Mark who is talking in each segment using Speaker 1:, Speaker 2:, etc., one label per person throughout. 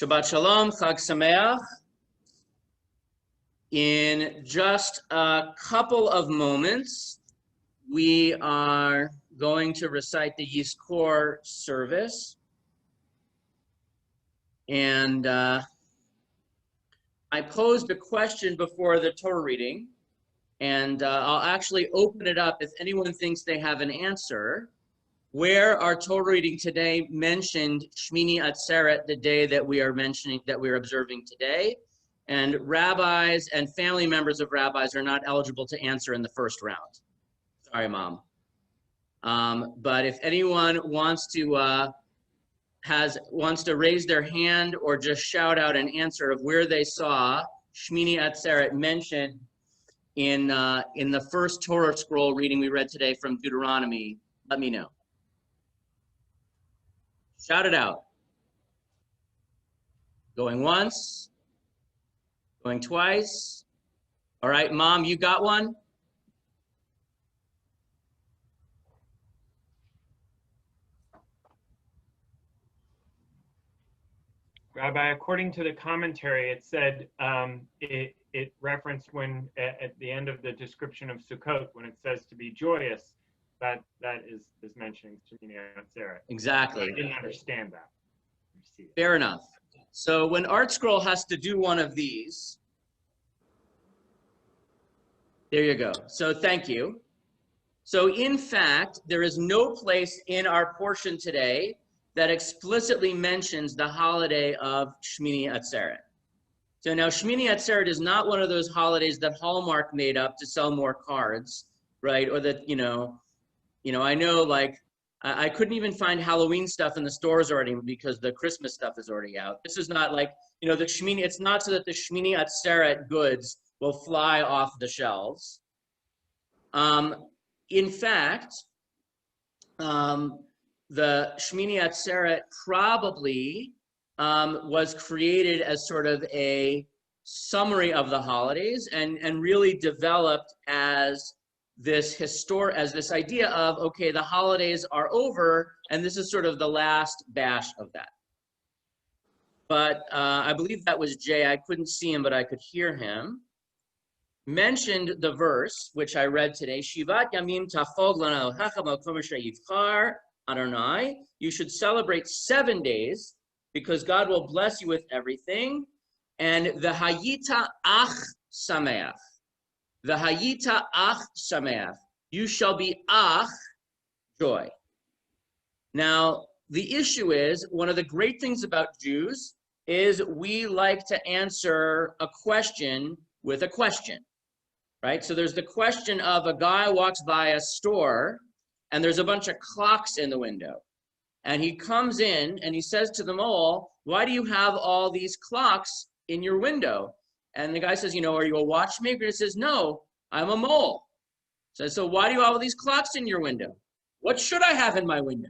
Speaker 1: Shabbat Shalom, Chag Sameach. In just a couple of moments, we are going to recite the Yizkor service. And I posed a question before the Torah reading, and I'll actually open it up if anyone thinks they have an answer. Where our Torah reading today mentioned Shmini Atzeret, the day that we are mentioning, that we are observing today, and rabbis and family members of rabbis are not eligible to answer in the first round. Sorry, Mom. But if anyone wants to raise their hand or just shout out an answer of where they saw Shmini Atzeret mentioned in the first Torah scroll reading we read today from Deuteronomy, let me know. Shout it out. Going once, going twice. All right, Mom, you got one?
Speaker 2: Rabbi, according to the commentary, it said it referenced when at the end of the description of Sukkot, when it says to be joyous, that is mentioning Shmini Atzeret.
Speaker 1: Exactly.
Speaker 2: I didn't understand that.
Speaker 1: Fair enough. So when Art Scroll has to do one of these, there you go. So thank you. So in fact, there is no place in our portion today that explicitly mentions the holiday of Shmini Atzeret. So now Shmini Atzeret is not one of those holidays that Hallmark made up to sell more cards, right? Or that, I know, like, I couldn't even find Halloween stuff in the stores already because the Christmas stuff is already out. This is not like, the Shmini, it's not so that the Shmini Atzeret goods will fly off the shelves. In fact, the Shmini Atzeret probably was created as sort of a summary of the holidays and really developed as this idea of, okay, the holidays are over, and this is sort of the last bash of that. But I believe that was Jay. I couldn't see him, but I could hear him. Mentioned the verse, which I read today, Shivat Yamim Tafog Lana Elohecha B'Makom Asher Yivchar Adonai. You should celebrate 7 days because God will bless you with everything. And the Hayita Ach Sameach. The Hayita Ach Sameach. You shall be Ach, joy. Now, the issue is, one of the great things about Jews is we like to answer a question with a question, right? So there's the question of a guy walks by a store and there's a bunch of clocks in the window. And he comes in and he says to them all, why do you have all these clocks in your window? And the guy says, are you a watchmaker? And he says, no, I'm a mole. So why do you have all these clocks in your window? What should I have in my window?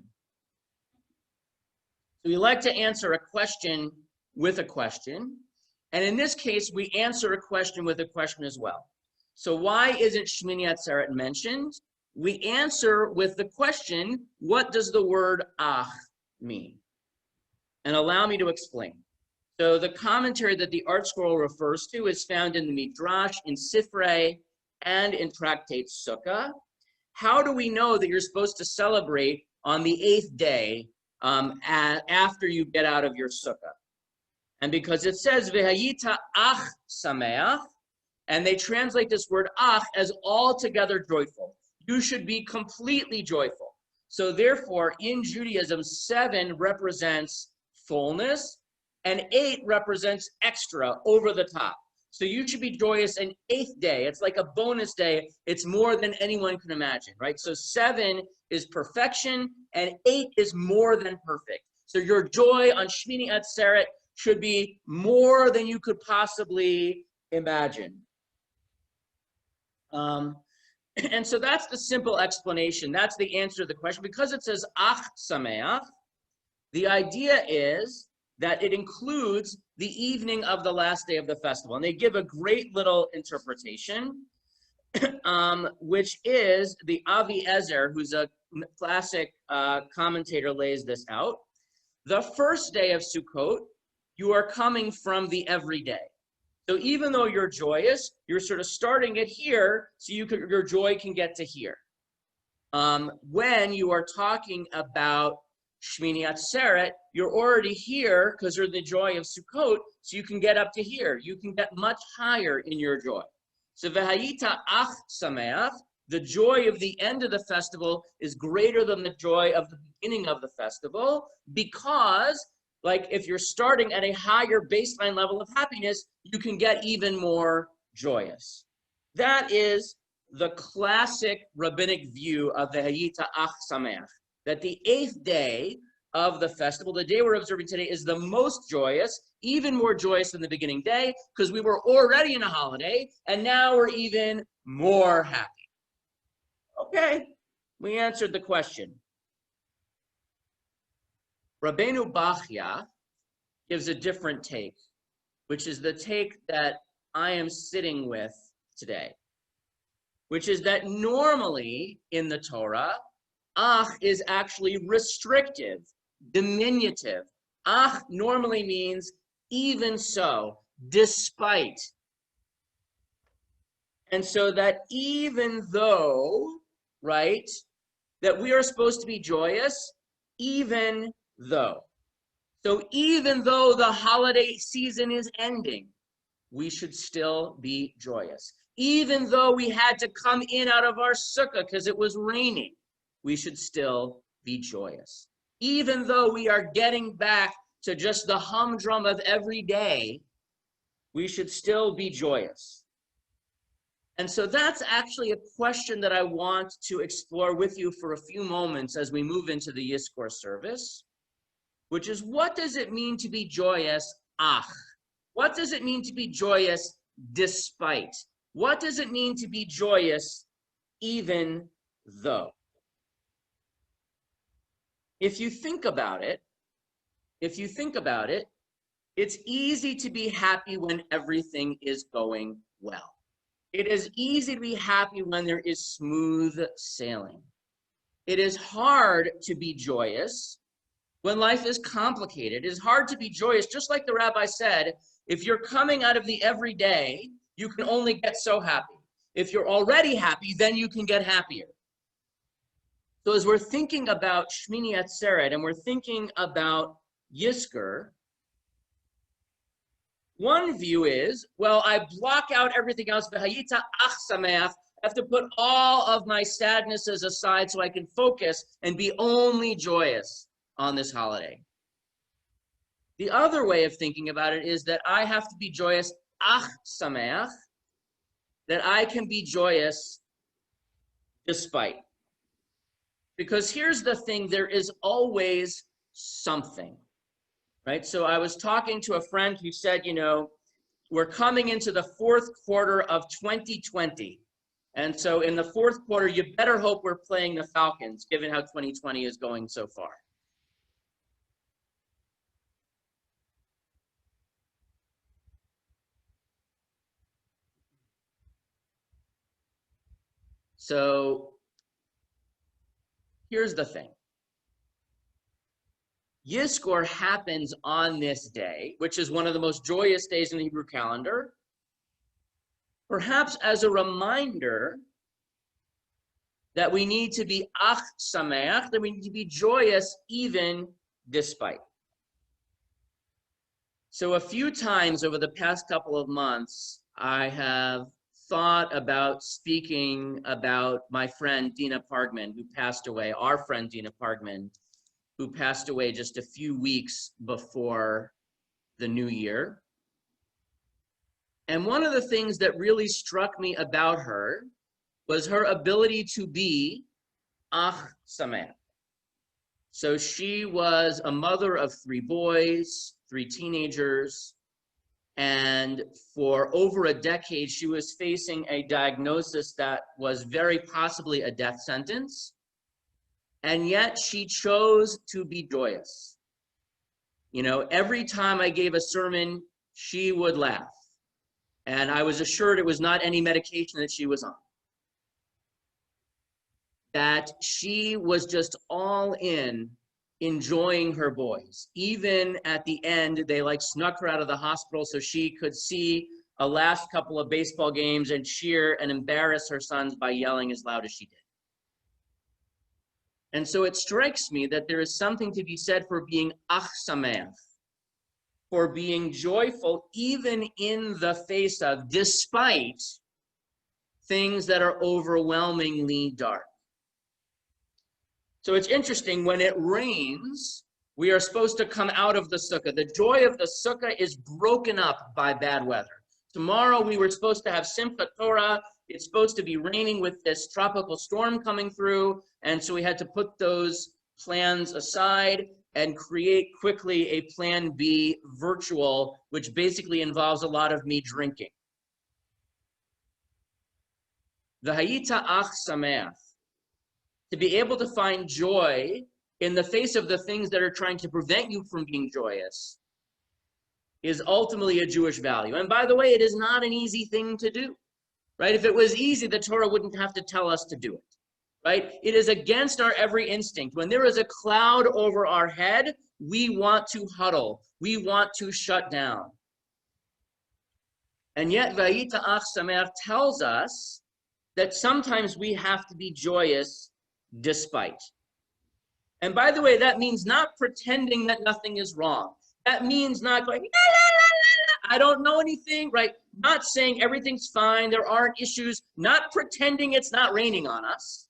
Speaker 1: So we like to answer a question with a question. And in this case, we answer a question with a question as well. So why isn't Shmini Atzeret mentioned? We answer with the question, what does the word ach mean? And allow me to explain. So the commentary that the Art Scroll refers to is found in the Midrash, in Sifrei, and in Tractate Sukkah. How do we know that you're supposed to celebrate on the 8th day after you get out of your sukkah? And because it says, V'hayita ach sameach, and they translate this word ach as altogether joyful. You should be completely joyful. So therefore, in Judaism, 7 represents fullness, and 8 represents extra, over the top. So you should be joyous an 8th day. It's like a bonus day. It's more than anyone can imagine, right? So 7 is perfection, and 8 is more than perfect. So your joy on Shmini Atzeret should be more than you could possibly imagine. And so that's the simple explanation. That's the answer to the question. Because it says Ach Sameach, the idea is that it includes the evening of the last day of the festival. And they give a great little interpretation, which is the Avi Ezer, who's a classic commentator, lays this out. The first day of Sukkot you are coming from the everyday. So even though you're joyous, you're sort of starting it here so your joy can get to here. When you are talking about Shmini Atzeret, you're already here because you're the joy of Sukkot, so you can get up to here. You can get much higher in your joy. So v'hayita ach sameach, the joy of the end of the festival is greater than the joy of the beginning of the festival, because like if you're starting at a higher baseline level of happiness, you can get even more joyous. That is the classic rabbinic view of the Hayita Ach Sameach, that the 8th day of the festival, the day we're observing today, is the most joyous, even more joyous than the beginning day, because we were already in a holiday, and now we're even more happy. Okay, we answered the question. Rabbeinu Bachya gives a different take, which is the take that I am sitting with today, which is that normally in the Torah, ach is actually restrictive, diminutive. Ach normally means even so, despite. And so that even though, right, that we are supposed to be joyous, even though. So even though the holiday season is ending, we should still be joyous. Even though we had to come in out of our sukkah because it was raining, we should still be joyous. Even though we are getting back to just the humdrum of every day, we should still be joyous. And so that's actually a question that I want to explore with you for a few moments as we move into the Yizkor service, which is, what does it mean to be joyous, ach? What does it mean to be joyous despite? What does it mean to be joyous even though? If you think about it, it's easy to be happy when everything is going well. It is easy to be happy when there is smooth sailing. It is hard to be joyous when life is complicated. It is hard to be joyous, just like the rabbi said, if you're coming out of the everyday, you can only get so happy. If you're already happy, then you can get happier. So as we're thinking about Shmini Atzeret and we're thinking about Yizkor, one view is, well, I block out everything else. V'hayita ach sameach. I have to put all of my sadnesses aside so I can focus and be only joyous on this holiday. The other way of thinking about it is that I have to be joyous, ach sameach, that I can be joyous despite. Because here's the thing, there is always something, right? So I was talking to a friend who said, you know, we're coming into the 4th quarter of 2020. And so in the 4th quarter, you better hope we're playing the Falcons, given how 2020 is going so far. So here's the thing. Yizkor happens on this day, which is one of the most joyous days in the Hebrew calendar, perhaps as a reminder that we need to be ach sameach, that we need to be joyous even despite. So a few times over the past couple of months, I have thought about speaking about my friend Dina Pargman, who passed away, our friend Dina Pargman, who passed away just a few weeks before the new year. And one of the things that really struck me about her was her ability to be ach sameach. So she was a mother of 3 boys, 3 teenagers, and for over a decade, she was facing a diagnosis that was very possibly a death sentence. And yet she chose to be joyous. You know, every time I gave a sermon, she would laugh. And I was assured it was not any medication that she was on. That she was just all in enjoying her boys. Even at the end, they like snuck her out of the hospital so she could see a last couple of baseball games and cheer and embarrass her sons by yelling as loud as she did. And so it strikes me that there is something to be said for being ach sameach, for being joyful even in the face of, despite things that are overwhelmingly dark. So it's interesting, when it rains, we are supposed to come out of the sukkah. The joy of the sukkah is broken up by bad weather. Tomorrow we were supposed to have Simchat Torah. It's supposed to be raining with this tropical storm coming through. And so we had to put those plans aside and create quickly a plan B virtual, which basically involves a lot of me drinking. The Hayita Ach Sameach, to be able to find joy in the face of the things that are trying to prevent you from being joyous, is ultimately a Jewish value. And by the way, it is not an easy thing to do, right? If it was easy, the Torah wouldn't have to tell us to do it, right? It is against our every instinct. When there is a cloud over our head, we want to huddle. We want to shut down. And yet, Vayita Ach Sameach tells us that sometimes we have to be joyous despite. And by the way, that means not pretending that nothing is wrong. That means not going, la, la, la, la, I don't know anything, right? Not saying everything's fine, there aren't issues, not pretending it's not raining on us,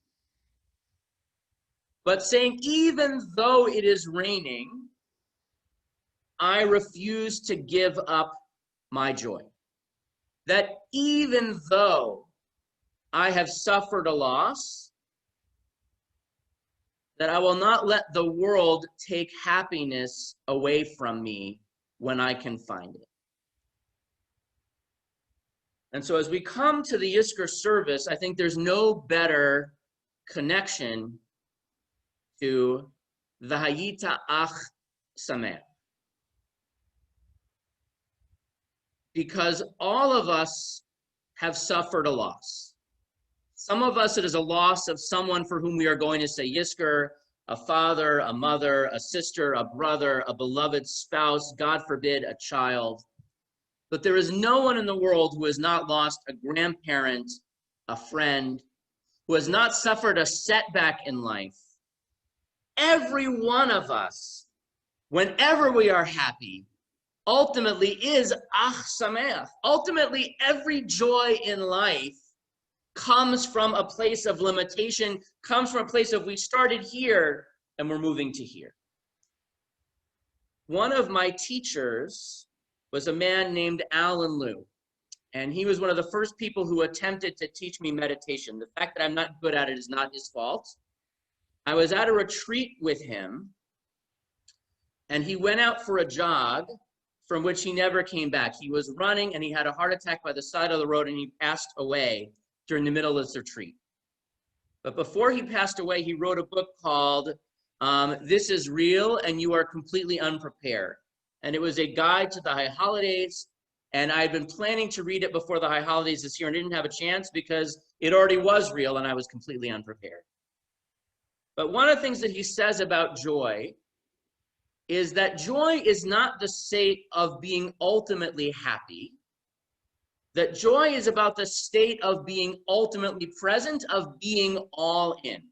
Speaker 1: but saying, even though it is raining, I refuse to give up my joy. That even though I have suffered a loss, that I will not let the world take happiness away from me when I can find it. And so as we come to the Yizkor service, I think there's no better connection to the Hayita Ach Sameach. Because all of us have suffered a loss. Some of us, it is a loss of someone for whom we are going to say Yizkor, a father, a mother, a sister, a brother, a beloved spouse, God forbid, a child. But there is no one in the world who has not lost a grandparent, a friend, who has not suffered a setback in life. Every one of us, whenever we are happy, ultimately is Ach Sameach. Ultimately, every joy in life comes from a place of limitation, comes from a place of we started here and we're moving to here. One of my teachers was a man named Alan Liu, and he was one of the first people who attempted to teach me meditation. The fact that I'm not good at it is not his fault. I was at a retreat with him, and he went out for a jog from which he never came back. He was running and he had a heart attack by the side of the road and he passed away during the middle of this retreat. But before he passed away, he wrote a book called This Is Real and You Are Completely Unprepared. And it was a guide to the high holidays. And I had been planning to read it before the high holidays this year and didn't have a chance because it already was real and I was completely unprepared. But one of the things that he says about joy is that joy is not the state of being ultimately happy. That joy is about the state of being ultimately present, of being all in.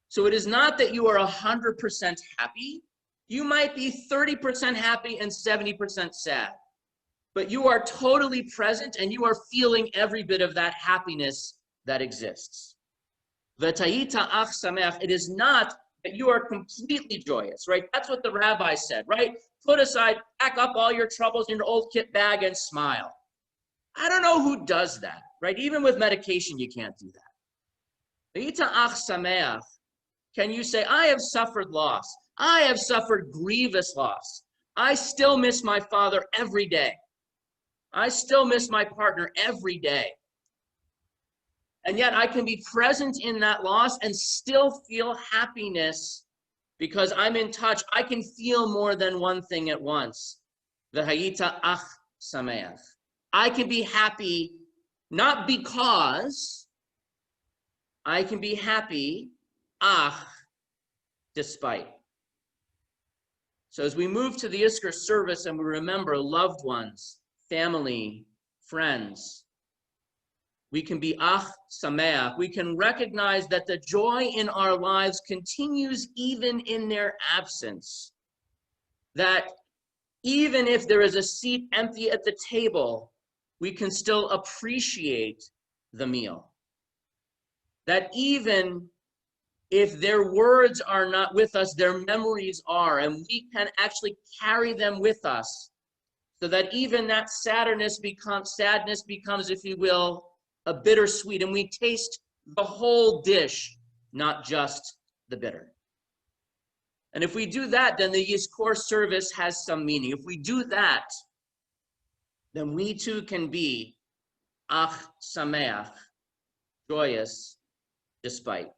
Speaker 1: So it is not that you are 100% happy. You might be 30% happy and 70% sad. But you are totally present and you are feeling every bit of that happiness that exists. V'tayita ach sameach, it is not that you are completely joyous, right? That's what the rabbi said, right? Put aside, pack up all your troubles in your old kit bag and smile. I don't know who does that, right? Even with medication, you can't do that. V'tayita ach sameach, can you say, I have suffered loss. I have suffered grievous loss. I still miss my father every day. I still miss my partner every day. And yet I can be present in that loss and still feel happiness because I'm in touch. I can feel more than one thing at once. V'hayita ach sameach. I can be happy not because, I can be happy ach, despite. So as we move to the Isker service and we remember loved ones, family, friends, we can be ach sameach. We can recognize that the joy in our lives continues even in their absence. That even if there is a seat empty at the table, we can still appreciate the meal. That even if their words are not with us, their memories are, and we can actually carry them with us, so that even that sadness becomes, if you will, a bittersweet, and we taste the whole dish, not just the bitter. And if we do that, then the Yizkor service has some meaning. If we do that, then we too can be ach sameach, joyous despite.